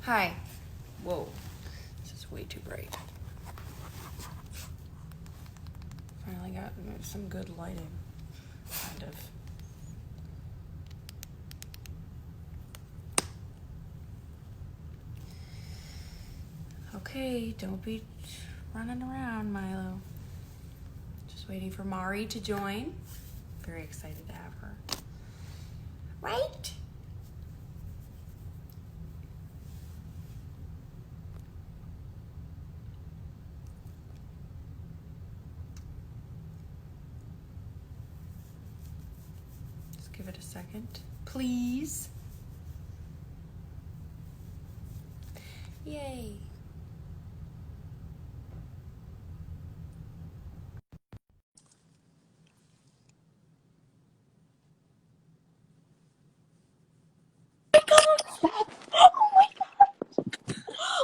Hi. Whoa. This is way too bright. Finally got some good lighting. Kind of. Okay, don't be running around, Milo. Just waiting for Mari to join. Very excited to have her. Right? Just give it a second, please. Yay.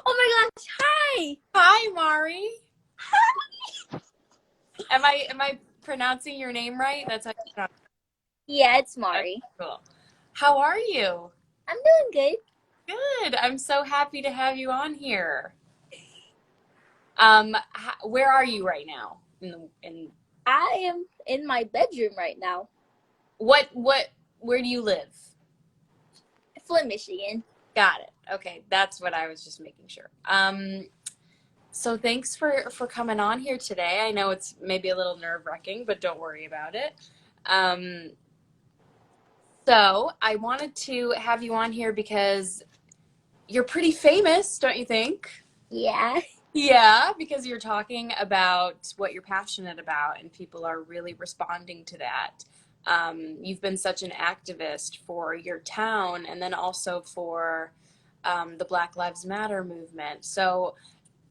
Oh my gosh, hi! Hi, Mari. Am I pronouncing your name right? That's how you pronounce Yeah, it's it. Mari. Cool. How are you? I'm doing good. Good. I'm so happy to have you on here. Where are you right now? In I am in my bedroom right now. what where do you live? Flint, Michigan. Got it. Okay, that's what I was just making sure. So thanks for coming on here today. I know it's maybe a little nerve-wracking, but don't worry about it. Um, so I wanted to have you on here because you're pretty famous, don't you think? Yeah. Yeah, because you're talking about what you're passionate about, and people are really responding to that. You've been such an activist for your town and then also for the Black Lives Matter movement. So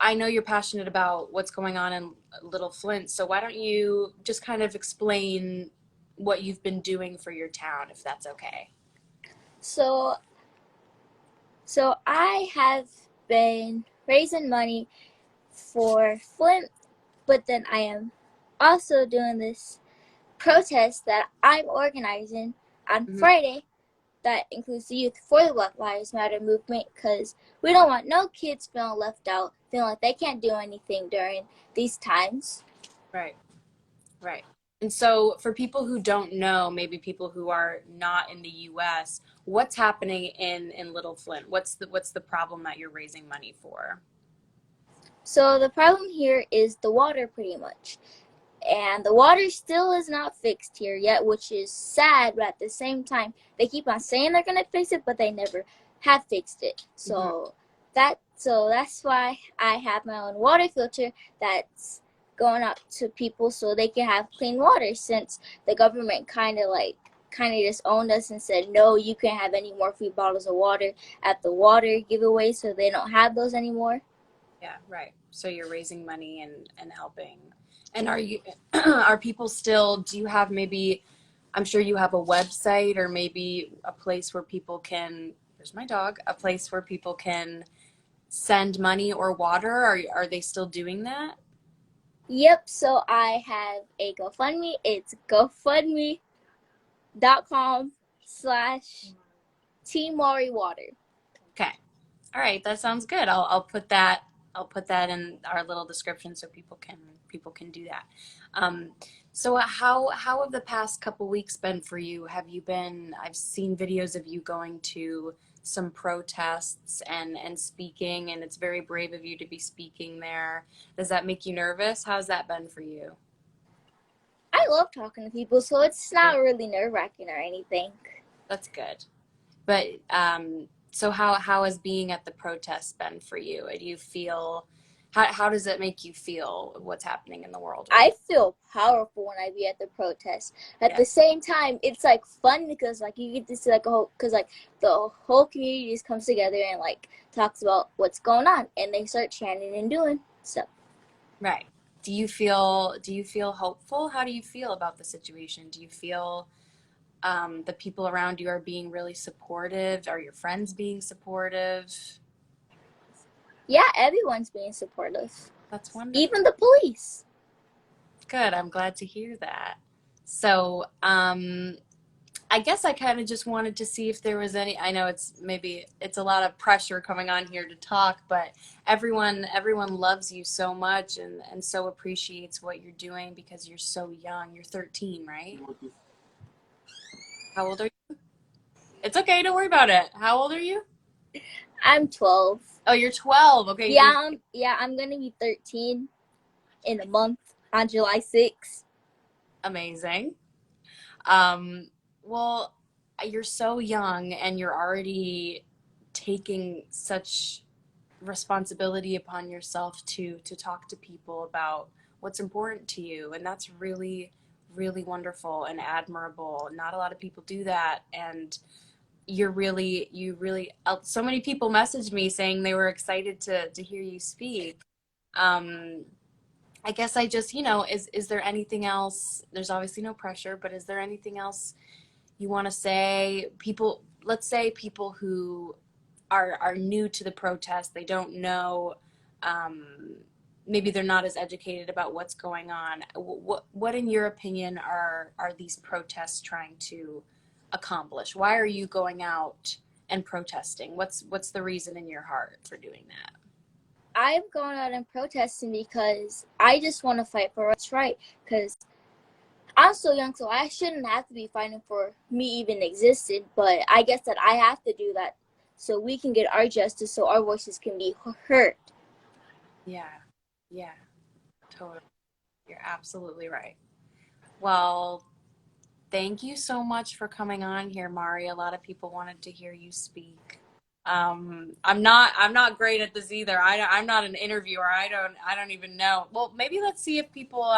I know you're passionate about what's going on in Little Flint. So why don't you just kind of explain what you've been doing for your town, if that's okay? So so I have been raising money for Flint, but then I am also doing this protest that I'm organizing on Hmm. Friday that includes the youth for the Black Lives Matter movement because we don't want no kids feeling left out, feeling like they can't do anything during these times. Right. Right. And so for people who don't know, maybe people who are not in the US, what's happening in Little Flint? What's the problem that you're raising money for? So the problem here is the water pretty much. And the water still is not fixed here yet, which is sad, but at the same time, they keep on saying they're gonna fix it, but they never have fixed it. Hmm. That's why I have my own water filter that's going out to people so they can have clean water since the government kind of just owned us and said no, you can't have any more free bottles of water at the water giveaway, so they don't have those anymore. Yeah, right. So you're raising money and helping. And are you are people still, do you have maybe, I'm sure you have a website or maybe a place where people can, there's my dog, a place where people can send money or water? Are they still doing that? Yep, so I have a GoFundMe. It's GoFundMe.com/Team Water. Okay. All right, that sounds good. I'll put that in our little description so people can do that. Um, so how have the past couple weeks been for you? I've seen videos of you going to some protests and speaking, and it's very brave of you to be speaking there. Does that make you nervous? How's that been for you? I love talking to people, so it's not really nerve wracking or anything. That's good. But so how has being at the protest been for you? Do you feel how does it make you feel what's happening in the world right I feel powerful when I be at the protest. now? At Yeah, the same time, it's like fun because like you get to see like a whole because like the whole community just comes together and like talks about what's going on and they start chanting and doing stuff. right. Do you feel hopeful? How do you feel about the situation? Do you feel the people around you are being really supportive? Are your friends being supportive? Yeah, everyone's being supportive, That's wonderful. even the police. Good. I'm glad to hear that. So, I guess I kind of just wanted to see if there was any, I know it's a lot of pressure coming on here to talk, but everyone loves you so much and so appreciates what you're doing because you're so young. You're 13, right? How old are you? It's okay, don't worry about it. How old are you? I'm 12. Oh, you're 12. Okay, you're Yeah, I'm gonna be 13 in a month on July 6th. amazing. Um, well, you're so young and you're already taking such responsibility upon yourself to talk to people about what's important to you, and that's really wonderful and admirable. Not a lot of people do that, and you really so many people messaged me saying they were excited to hear you speak. um I guess I just, is there anything else? There's obviously no pressure, but is there anything else you want to say? People, let's say people who are new to the protest, they don't know, um, maybe they're not as educated about what's going on. What in your opinion are these protests trying to accomplish? Why are you going out and protesting? What's the reason in your heart for doing that? I'm going out and protesting because I just want to fight for what's right. Because I'm so young, so I shouldn't have to be fighting for me even existed. But I guess that I have to do that so we can get our justice, so our voices can be heard. Yeah, yeah, totally. You're absolutely right. Well, thank you so much for coming on here, Mari. A lot of people wanted to hear you speak. I'm not great at this either. I'm not an interviewer. I don't even know. Well, maybe let's see if people,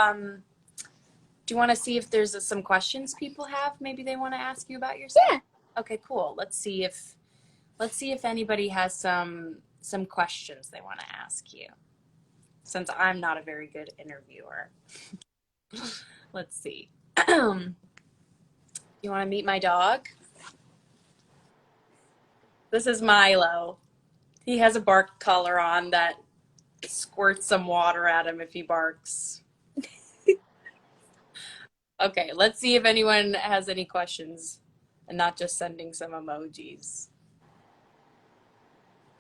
do you want to see if there's some questions people have? Maybe they want to ask you about yourself. Yeah. Okay, cool. Let's see if anybody has some questions they want to ask you. Since I'm not a very good interviewer. Let's see. You want to meet my dog? This is Milo. He has a bark collar on that squirts some water at him if he barks. Okay, let's see if anyone has any questions and not just sending some emojis.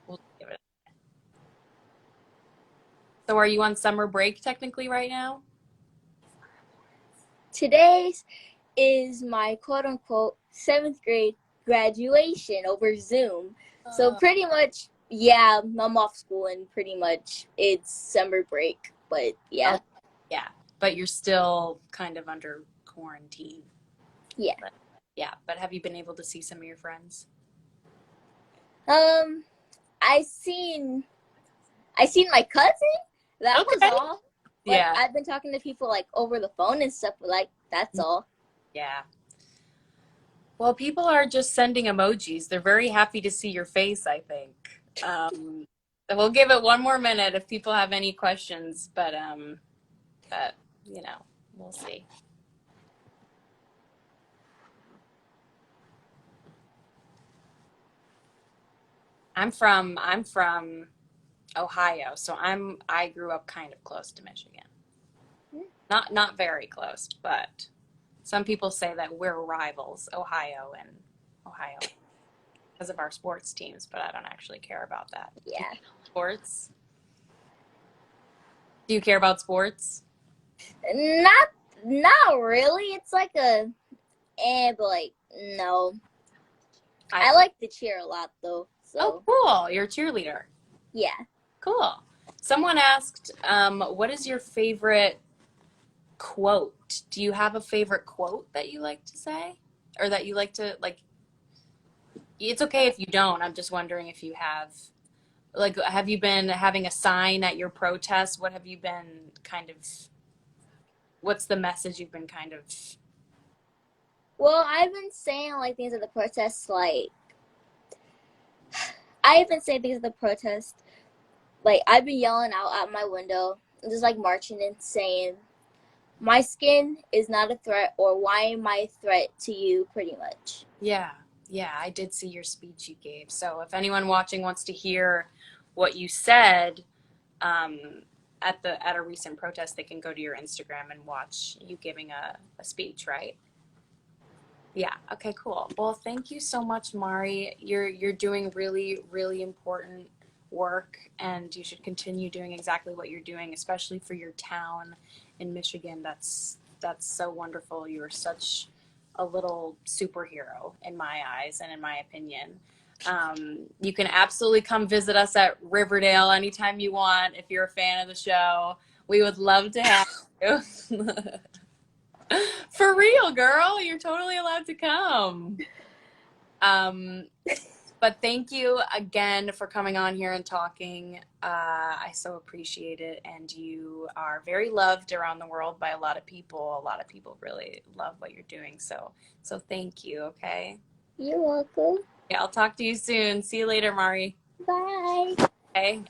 We'll give it. So are you on summer break technically right now? Today's is my quote unquote 7th grade graduation over Zoom. So pretty much, yeah, I'm off school and pretty much it's summer break. But yeah. Oh, yeah, but you're still kind of under quarantine. Yeah. But, yeah, but have you been able to see some of your friends? Um, I seen my cousin. That was Okay. all. But Yeah. I've been talking to people like over the phone and stuff. But like that's all. Yeah. Well, people are just sending emojis. They're very happy to see your face, I think. So we'll give it one more minute if people have any questions, but we'll see. I'm from Ohio, so I grew up kind of close to Michigan. Not very close, but some people say that we're rivals, Ohio, because of our sports teams, but I don't actually care about that. Yeah. Sports? Do you care about sports? Not really. It's like but like no. I like to cheer a lot though. So. Oh, cool! You're a cheerleader. Yeah. Cool. Someone asked, what is your favorite quote? Do you have a favorite quote that you like to say, or that you like to like? It's okay if you don't. I'm just wondering if you have. Like, have you been having a sign at your protest? What have you been kind of, what's the message you've been kind of, Well, I've been saying like things at the protest. Like I've been saying things at the protest. Like I've been yelling out at my window, just like marching and saying, "My skin is not a threat," or "Why am I a threat to you?" Pretty much. yeah, yeah, I did see your speech you gave. So if anyone watching wants to hear what you said, um, at a recent protest, they can go to your Instagram and watch you giving a speech, right? Yeah. Okay, cool. Well, thank you so much, Mari. You're doing really, really important work, and you should continue doing exactly what you're doing, especially for your town in Michigan. That's so wonderful. You are such a little superhero in my eyes and in my opinion. You can absolutely come visit us at Riverdale anytime you want if you're a fan of the show. We would love to have you. For real, girl. You're totally allowed to come. Um, but thank you again for coming on here and talking. I so appreciate it. And you are very loved around the world by a lot of people. A lot of people really love what you're doing. So thank you. Okay. You're welcome. Yeah, I'll talk to you soon. See you later, Mari. Bye. Okay.